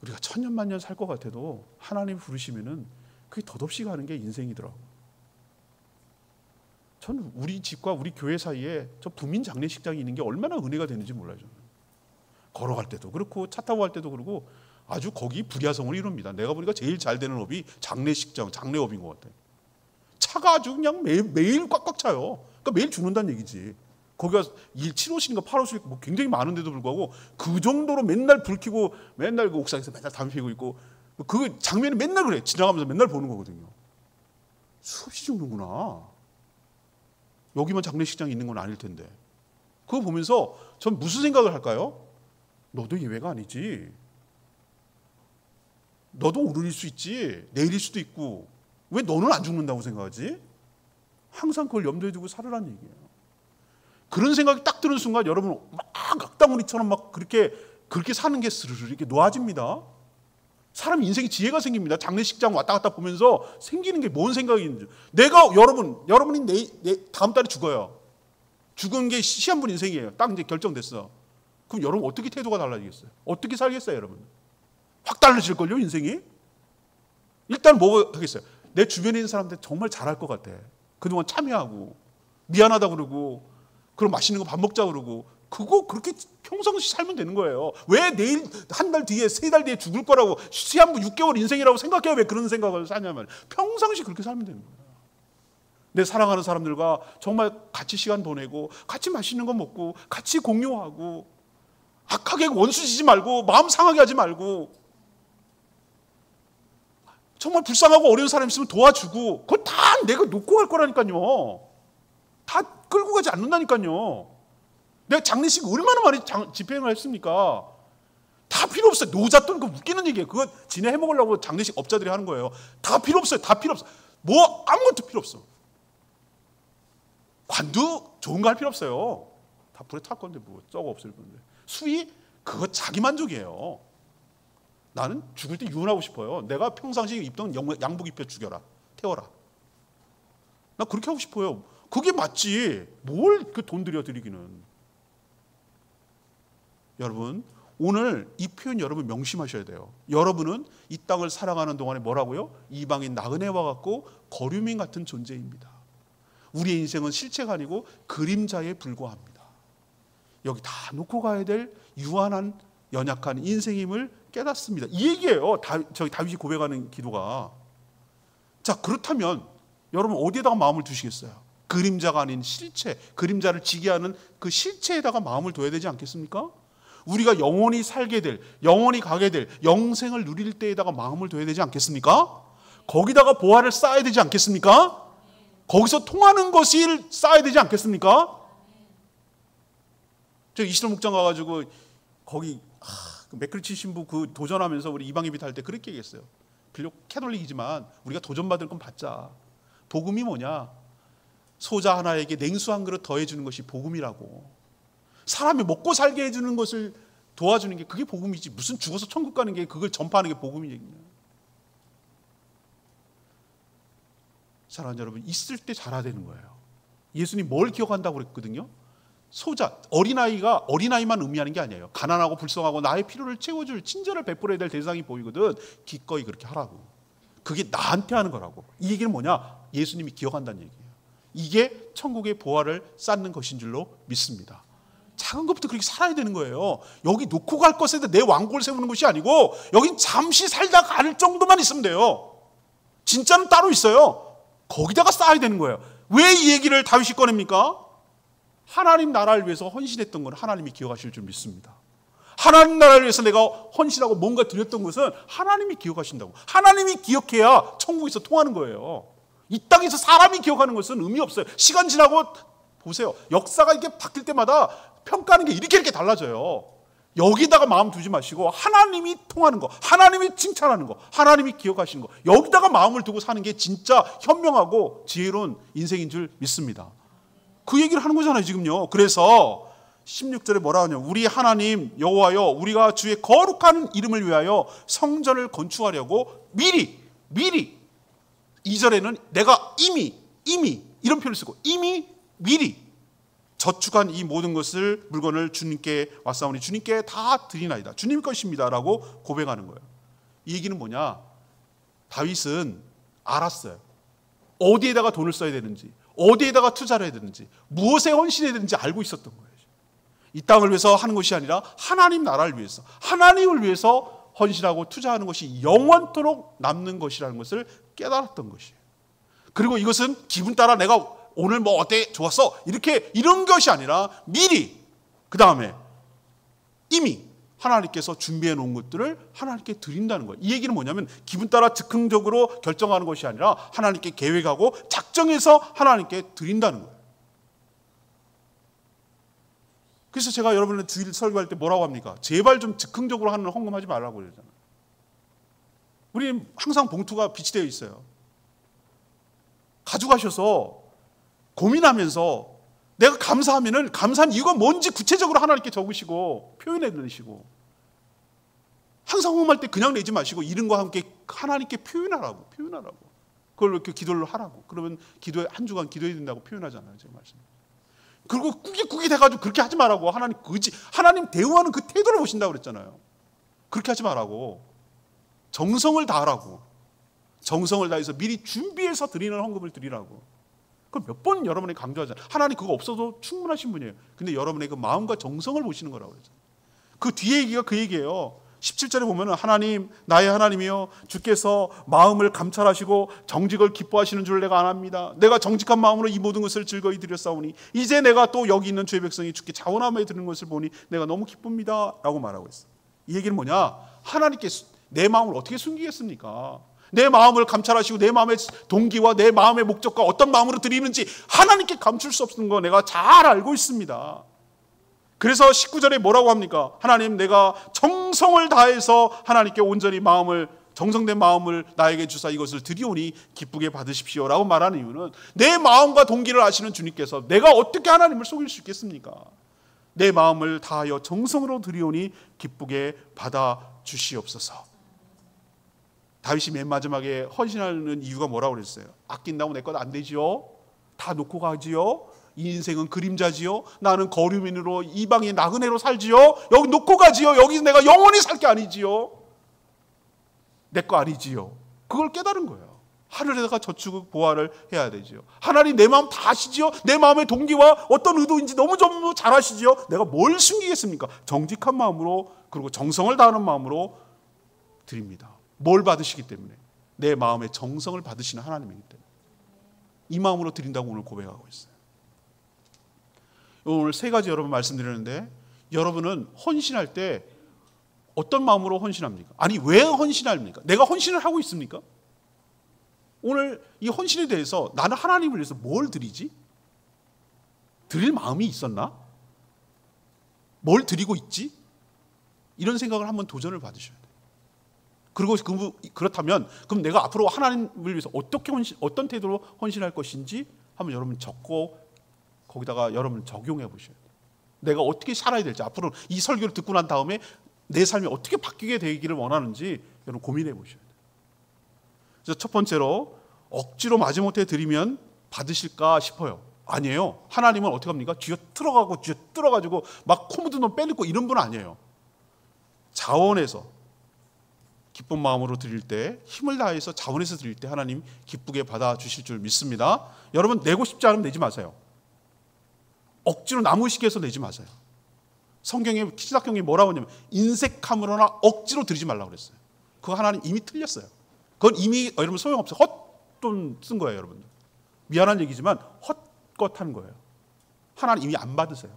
우리가 천년만년 살 것 같아도 하나님 부르시면은 그게 덧없이 가는 게 인생이더라고요. 저는 우리 집과 우리 교회 사이에 저 부민 장례식장이 있는 게 얼마나 은혜가 되는지 몰라요. 저는 걸어갈 때도 그렇고 차 타고 갈 때도 그러고 아주 거기 불야성을 이룹니다. 내가 보니까 제일 잘 되는 업이 장례식장, 장례업인 것 같아요. 차가 아주 그냥 매일 꽉꽉 차요. 그러니까 매일 죽는다는 얘기지. 거기가 7호실인가 8호실 뭐 굉장히 많은데도 불구하고 그 정도로 맨날 불 켜고 맨날 그 옥상에서 맨날 담배 피우고 있고, 그 장면이 맨날 그래. 지나가면서 맨날 보는 거거든요. 수없이 죽는구나. 여기만 장례식장이 있는 건 아닐 텐데. 그거 보면서 전 무슨 생각을 할까요? 너도 예외가 아니지. 너도 오늘일 수 있지. 내일일 수도 있고. 왜 너는 안 죽는다고 생각하지? 항상 그걸 염두에 두고 살으라는 얘기예요. 그런 생각이 딱 드는 순간 여러분 막 악다무리처럼 막 그렇게 사는 게 스르르 이렇게 놓아집니다. 사람 인생이 지혜가 생깁니다. 장례식장 왔다 갔다 보면서 생기는 게 뭔 생각인지. 내가 여러분이 다음 달에 죽어요. 죽은 게 시한분 인생이에요. 딱 이제 결정됐어. 그럼 여러분 어떻게 태도가 달라지겠어요? 어떻게 살겠어요, 여러분? 확 달라질걸요, 인생이? 일단 뭐 하겠어요? 내 주변에 있는 사람들 정말 잘할 것 같아. 그동안 참여하고 미안하다 그러고 그럼 맛있는 거 밥 먹자 그러고 그거 그렇게 평상시 살면 되는 거예요. 왜 내일 한 달 뒤에 세 달 뒤에 죽을 거라고 시한부 6개월 인생이라고 생각해요. 왜 그런 생각을 사냐면 평상시 그렇게 살면 되는 거예요. 내 사랑하는 사람들과 정말 같이 시간 보내고 같이 맛있는 거 먹고 같이 공유하고 악하게 원수지지 말고 마음 상하게 하지 말고 정말 불쌍하고 어려운 사람 있으면 도와주고 그거 다 내가 놓고 갈 거라니까요. 다 끌고 가지 않는다니까요. 내가 장례식 얼마나 많이 집행을 했습니까? 다 필요 없어요. 노잣돈 그 웃기는 얘기예요. 그거 지네 해먹으려고 장례식 업자들이 하는 거예요. 다 필요 없어요. 다 필요 없어. 뭐 아무것도 필요 없어. 관도 좋은 거 할 필요 없어요. 다 불에 탈 건데 뭐 썩어 없을 건데. 수위 그거 자기 만족이에요. 나는 죽을 때 유언하고 싶어요. 내가 평상시에 입던 양복 입혀 죽여라. 태워라. 나 그렇게 하고 싶어요. 그게 맞지. 뭘 그 돈 들여 드리기는. 여러분 오늘 이 표현 여러분 명심하셔야 돼요. 여러분은 이 땅을 살아가는 동안에 뭐라고요? 이방인 나그네와 같고 거류민 같은 존재입니다. 우리의 인생은 실체가 아니고 그림자에 불과합니다. 여기 다 놓고 가야 될 유한한 연약한 인생임을 깨닫습니다. 이 얘기예요. 다윗이 고백하는 기도가. 자, 그렇다면 여러분 어디에다가 마음을 두시겠어요? 그림자가 아닌 실체, 그림자를 지게 하는 그 실체에다가 마음을 둬야 되지 않겠습니까? 우리가 영원히 살게 될, 영원히 가게 될 영생을 누릴 때에다가 마음을 둬야 되지 않겠습니까? 거기다가 보화를 쌓아야 되지 않겠습니까? 거기서 통하는 것을 쌓아야 되지 않겠습니까? 저 이시로 목장 가가지고 거기 맥크리치 신부 그 도전하면서 우리 이방 예배 탈 때 그렇게 얘기했어요. 비록 캐톨릭이지만 우리가 도전받을 건 받자. 복음이 뭐냐? 소자 하나에게 냉수 한 그릇 더해주는 것이 복음이라고. 사람이 먹고 살게 해주는 것을 도와주는 게 그게 복음이지. 무슨 죽어서 천국 가는 게 그걸 전파하는 게 복음이냐. 사랑하는 여러분, 있을 때 잘해야 되는 거예요. 예수님 뭘 기억한다고 그랬거든요? 소자, 어린아이만 의미하는 게 아니에요. 가난하고 불쌍하고 나의 필요를 채워줄 친절을 베풀어야 될 대상이 보이거든. 기꺼이 그렇게 하라고. 그게 나한테 하는 거라고. 이 얘기는 뭐냐? 예수님이 기억한다는 얘기예요. 이게 천국의 보화를 쌓는 것인 줄로 믿습니다. 작은 것부터 그렇게 살아야 되는 거예요. 여기 놓고 갈 것에다 내 왕국을 세우는 것이 아니고 여긴 잠시 살다 갈 정도만 있으면 돼요. 진짜는 따로 있어요. 거기다가 쌓아야 되는 거예요. 왜 이 얘기를 다윗이 꺼냅니까? 하나님 나라를 위해서 헌신했던 건 하나님이 기억하실 줄 믿습니다. 하나님 나라를 위해서 내가 헌신하고 뭔가 드렸던 것은 하나님이 기억하신다고. 하나님이 기억해야 천국에서 통하는 거예요. 이 땅에서 사람이 기억하는 것은 의미 없어요. 시간 지나고 보세요. 역사가 이렇게 바뀔 때마다 평가하는 게 이렇게 달라져요. 여기다가 마음 두지 마시고 하나님이 통하는 거, 하나님이 칭찬하는 거, 하나님이 기억하시는 거, 여기다가 마음을 두고 사는 게 진짜 현명하고 지혜로운 인생인 줄 믿습니다. 그 얘기를 하는 거잖아요, 지금요. 그래서 16절에 뭐라 하냐? 우리 하나님 여호와여, 우리가 주의 거룩한 이름을 위하여 성전을 건축하려고 미리 2절에는 내가 이미 이런 표현을 쓰고 이미 미리 저축한 이 모든 것을 물건을 주님께 왔사오니 주님께 다 드리나이다. 주님 것입니다 라고 고백하는 거예요. 이 얘기는 뭐냐? 다윗은 알았어요. 어디에다가 돈을 써야 되는지, 어디에다가 투자를 해야 되는지, 무엇에 헌신해야 되는지 알고 있었던 거예요. 이 땅을 위해서 하는 것이 아니라 하나님 나라를 위해서, 하나님을 위해서 헌신하고 투자하는 것이 영원토록 남는 것이라는 것을 깨달았던 것이에요. 그리고 이것은 기분 따라 내가 오늘 뭐 어때? 좋았어? 이런 것이 아니라 미리, 그 다음에 이미 하나님께서 준비해 놓은 것들을 하나님께 드린다는 거예요. 이 얘기는 뭐냐면 기분 따라 즉흥적으로 결정하는 것이 아니라 하나님께 계획하고 작정해서 하나님께 드린다는 거예요. 그래서 제가 여러분들 주일 설교할 때 뭐라고 합니까? 제발 좀 즉흥적으로 하는 헌금하지 말라고 그러잖아요. 우리 항상 봉투가 비치되어 있어요. 가져가셔서 고민하면서 내가 감사하면은 감사한 이유가 뭔지 구체적으로 하나님께 적으시고 표현해 드리시고 항상 헌금할 때 그냥 내지 마시고 이른과 함께 하나님께 표현하라고. 그걸 이렇게 기도를 하라고. 그러면 기도에 한 주간 기도해야 된다고 표현하잖아요. 제가 말씀. 그리고 꾸깃꾸깃 해가지고 그렇게 하지 말라고. 하나님 대우하는 그 태도를 보신다고 그랬잖아요. 그렇게 하지 말라고. 정성을 다하라고. 정성을 다해서 미리 준비해서 드리는 헌금을 드리라고. 그걸 몇 번 여러분이 강조하잖아요. 하나님 그거 없어도 충분하신 분이에요. 근데 여러분의 그 마음과 정성을 보시는 거라고 그랬잖아요. 그 뒤에 얘기가 그 얘기예요. 17절에 보면 하나님 나의 하나님이여 주께서 마음을 감찰하시고 정직을 기뻐하시는 줄 내가 아납니다. 내가 정직한 마음으로 이 모든 것을 즐거이 드렸사오니 이제 내가 또 여기 있는 주의 백성이 주께 자원하며 드리는 것을 보니 내가 너무 기쁩니다 라고 말하고 있어요. 이 얘기는 뭐냐? 하나님께 내 마음을 어떻게 숨기겠습니까? 내 마음을 감찰하시고 내 마음의 동기와 내 마음의 목적과 어떤 마음으로 드리는지 하나님께 감출 수 없는 거 내가 잘 알고 있습니다. 그래서 19절에 뭐라고 합니까? 하나님 내가 정성을 다해서 하나님께 온전히 정성된 마음을 나에게 주사 이것을 드리오니 기쁘게 받으십시오 라고 말하는 이유는 내 마음과 동기를 아시는 주님께서 내가 어떻게 하나님을 속일 수 있겠습니까? 내 마음을 다하여 정성으로 드리오니 기쁘게 받아주시옵소서. 다윗이 맨 마지막에 헌신하는 이유가 뭐라고 그랬어요? 아낀다고 내 것 안 되지요? 다 놓고 가지요? 이 인생은 그림자지요? 나는 거류민으로 이방의 나그네로 살지요? 여기 놓고 가지요? 여기 내가 영원히 살 게 아니지요? 내 거 아니지요? 그걸 깨달은 거예요. 하늘에다가 저축 보화를 해야 되지요. 하나님 내 마음 다 아시지요? 내 마음의 동기와 어떤 의도인지 너무 잘 아시지요? 내가 뭘 숨기겠습니까? 정직한 마음으로 그리고 정성을 다하는 마음으로 드립니다. 뭘 받으시기 때문에? 내 마음의 정성을 받으시는 하나님이기 때문에 이 마음으로 드린다고 오늘 고백하고 있어요. 오늘 세 가지 여러분 말씀드렸는데 여러분은 헌신할 때 어떤 마음으로 헌신합니까? 아니 왜 헌신합니까? 내가 헌신을 하고 있습니까? 오늘 이 헌신에 대해서 나는 하나님을 위해서 뭘 드리지? 드릴 마음이 있었나? 뭘 드리고 있지? 이런 생각을 한번 도전을 받으셔야 돼요. 그리고 그렇다면 그럼 내가 앞으로 하나님을 위해서 어떤 태도로 헌신할 것인지 한번 여러분 적고 거기다가 여러분 적용해 보셔야 돼요. 내가 어떻게 살아야 될지 앞으로 이 설교를 듣고 난 다음에 내 삶이 어떻게 바뀌게 되기를 원하는지 여러분 고민해 보셔야 돼요. 그래서 첫 번째로 억지로 마지못해 드리면 받으실까 싶어요. 아니에요. 하나님은 어떻게 합니까? 쥐어 뜯어가지고 막 코 묻은 놈 빼놓고 이런 분은 아니에요. 자원해서 기쁜 마음으로 드릴 때 힘을 다해서 자원해서 드릴 때 하나님 기쁘게 받아주실 줄 믿습니다. 여러분 내고 싶지 않으면 내지 마세요. 억지로 나무시켜서 내지 마세요. 성경에 시작경이 뭐라고 하냐면 인색함으로나 억지로 드리지 말라고 그랬어요. 그거 하나님 이미 틀렸어요. 그건 이미 여러분 소용없어요. 헛돈 쓴 거예요. 여러분들. 미안한 얘기지만 헛것하는 거예요. 하나님 이미 안 받으세요.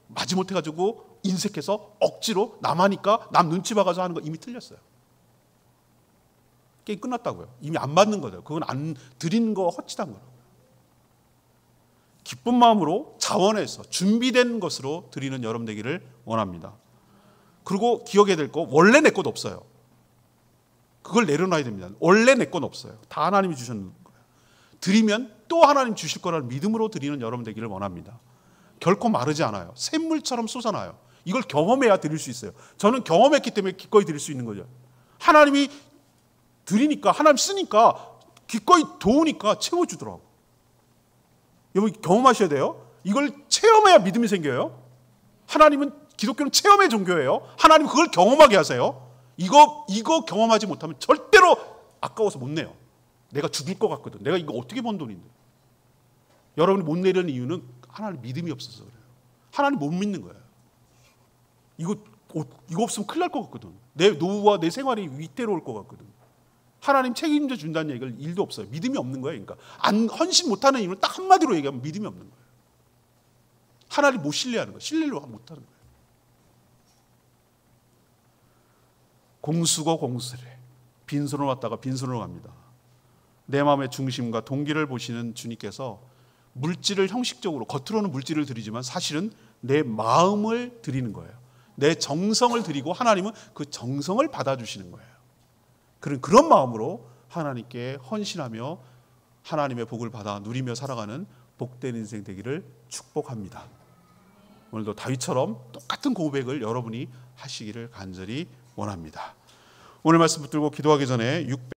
마지못해가지고 인색해서 억지로 남하니까 남 눈치 봐가서 하는 거 이미 틀렸어요. 게임 끝났다고요. 이미 안 받는 거죠. 그건 안 드리는 거 헛짓한 거라고요. 기쁜 마음으로 자원해서 준비된 것으로 드리는 여러분 되기를 원합니다. 그리고 기억해야 될 거 원래 내 것 없어요. 그걸 내려놔야 됩니다. 원래 내 건 없어요. 다 하나님이 주셨는 거예요. 드리면 또 하나님 주실 거라는 믿음으로 드리는 여러분 되기를 원합니다. 결코 마르지 않아요. 샘물처럼 솟아나요. 이걸 경험해야 드릴 수 있어요. 저는 경험했기 때문에 기꺼이 드릴 수 있는 거죠. 하나님이 드리니까 하나님 쓰니까 기꺼이 도우니까 채워주더라고. 여러분 경험하셔야 돼요. 이걸 체험해야 믿음이 생겨요. 하나님은 기독교는 체험의 종교예요. 하나님 그걸 경험하게 하세요. 이거 경험하지 못하면 절대로 아까워서 못 내요. 내가 죽을 것 같거든. 내가 이거 어떻게 번 돈인데. 여러분이 못 내려는 이유는 하나님 믿음이 없어서 그래요. 하나님 못 믿는 거예요. 이거 없으면 큰일 날 것 같거든. 내 노후와 내 생활이 위태로울 것 같거든. 하나님 책임져 준다는 얘기가 일도 없어요. 믿음이 없는 거예요. 그러니까 헌신 못하는 이유는 딱 한마디로 얘기하면 믿음이 없는 거예요. 하나님 못 신뢰하는 거예요. 신뢰를 못하는 거예요. 공수고 공수래. 빈손으로 왔다가 빈손으로 갑니다. 내 마음의 중심과 동기를 보시는 주님께서 물질을 형식적으로 겉으로는 물질을 드리지만 사실은 내 마음을 드리는 거예요. 내 정성을 드리고 하나님은 그 정성을 받아주시는 거예요. 그런 마음으로 하나님께 헌신하며 하나님의 복을 받아 누리며 살아가는 복된 인생 되기를 축복합니다. 오늘도 다윗처럼 똑같은 고백을 여러분이 하시기를 간절히 원합니다. 오늘 말씀 붙들고 기도하기 전에